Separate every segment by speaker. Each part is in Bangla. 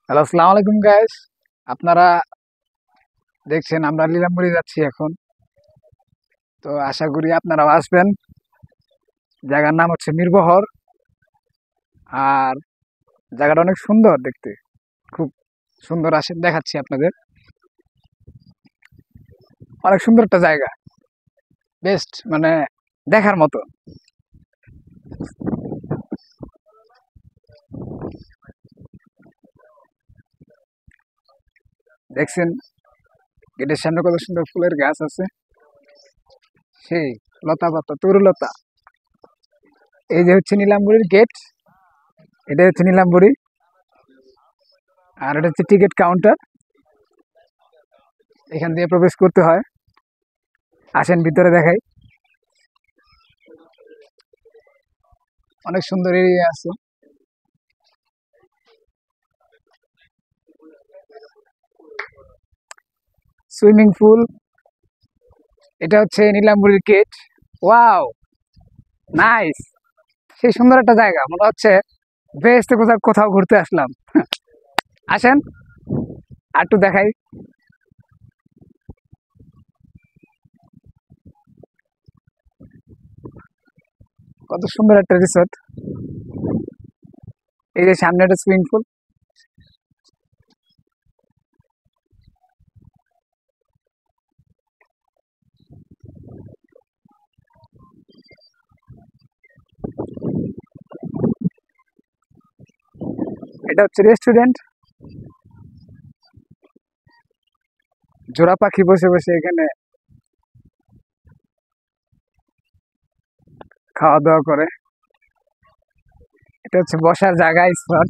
Speaker 1: হ্যালো, আসসালামু আলাইকুম গাইস। আপনারা দেখছেন আমরা লীলামপুরে যাচ্ছি এখন। তো আশা করি আপনারাও আসবেন। জায়গার নাম হচ্ছে মিরবহর। আর জায়গাটা অনেক সুন্দর দেখতে, খুব সুন্দর। আসেন দেখাচ্ছি আপনাদের। অনেক সুন্দর একটা জায়গা, বেস্ট মানে দেখার মতো। দেখছেন গেটের সামনে কত সুন্দর ফুলের গাছ আছে, সেই লতা পাতা তরুলতা। এই যে হচ্ছে নীলাম্বরীর গেট, এটা হচ্ছে নীলাম্বরী। আর এটা হচ্ছে টিকিট কাউন্টার, এখান দিয়ে প্রবেশ করতে হয়। আসেন ভিতরে দেখাই। অনেক সুন্দর এরিয়া আছে। সুইমিং পুল, এটা হচ্ছে নীলাম্বরীর গেট। Wow, nice. সেই সুন্দর একটা জায়গা, মনে হচ্ছে বেস্ট কোথাও কোথাও ঘুরতে আসলাম। আসেন আর একটু দেখাই। কত সুন্দর একটা রিসোর্ট। এই যে সামনে একটা সুইমিং পুল। এটা হচ্ছে রেস্টুরেন্ট। জোড়া পাখি বসে বসে এখানে খাওয়া দাওয়া করে। এটা হচ্ছে বসার জায়গা, স্পট।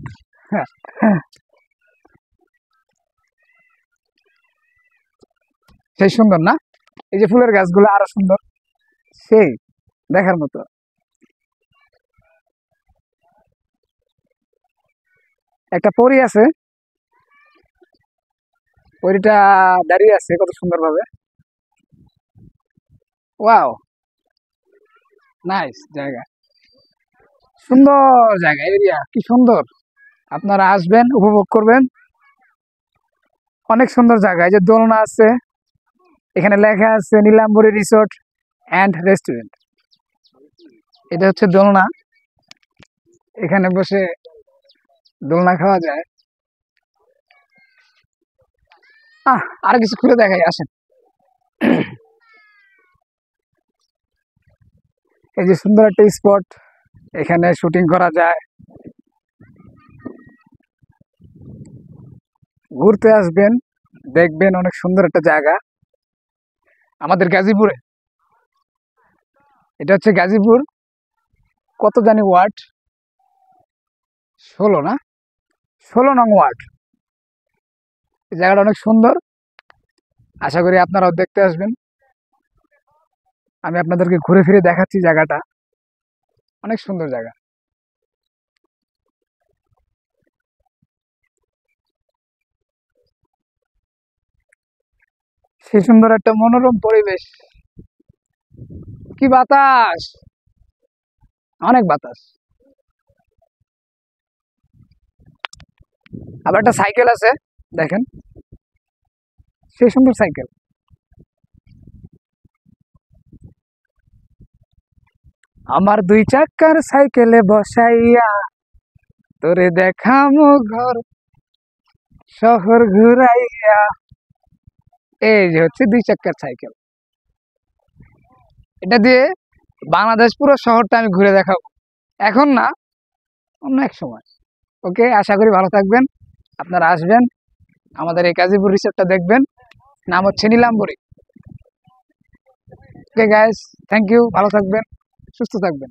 Speaker 1: সেই সুন্দর না? এই যে ফুলের গাছগুলো আরো সুন্দর, সেই দেখার মতো। একটা পরী আছে, পরীটা দাঁড়িয়ে আছে কত সুন্দর ভাবে। ওয়াও, নাইস জায়গা, সুন্দর জায়গা, এরিয়া কি সুন্দর। আপনারা আসবেন, উপভোগ করবেন। অনেক সুন্দর জায়গা। এই যে দোলনা আছে, এখানে লেখা আছে নীলাম্বরী রিসোর্ট অ্যান্ড রেস্টুরেন্ট। এটা হচ্ছে দোলনা, এখানে বসে দোলনা খাওয়া যায়। আর কিছু খুলে দেখাই, আসেন। এই যে সুন্দর একটা স্পট, এখানে শুটিং করা যায়। ঘুরতে আসবেন, দেখবেন অনেক সুন্দর একটা জায়গা আমাদের গাজীপুরে। এটা হচ্ছে গাজীপুর, কত জানি ওয়ার্ড, 16 না, 16 নং ওয়ার্ড। এই জায়গাটা অনেক সুন্দর, আশা করি আপনারাও দেখতে আসবেন। আমি আপনাদেরকে ঘুরে ফিরে দেখাচ্ছি জায়গাটা, অনেক সুন্দর জায়গা। সে সুন্দর একটা মনোরম পরিবেশ, কি বাতাস, অনেক বাতাস। আবার একটা সাইকেল আছে, দেখেন সে সুন্দর সাইকেল। আমার 2 চাকার সাইকেলে বসাইয়া তোরে দেখামো ঘর শহর ঘুরাইয়া। এই যে হচ্ছে 2 চাকার সাইকেল, এটা দিয়ে বাংলাদেশ পুরো শহরটা আমি ঘুরে দেখাবো। এখন না, অন্য এক সময়। ওকে, আশা করি ভালো থাকবেন। আপনারা আসবেন, আমাদের এই গাজীপুর রিসোর্টটা দেখবেন। নাম হচ্ছে Nilambari. Okay guys, thank you, ভালো থাকবেন, সুস্থ থাকবেন।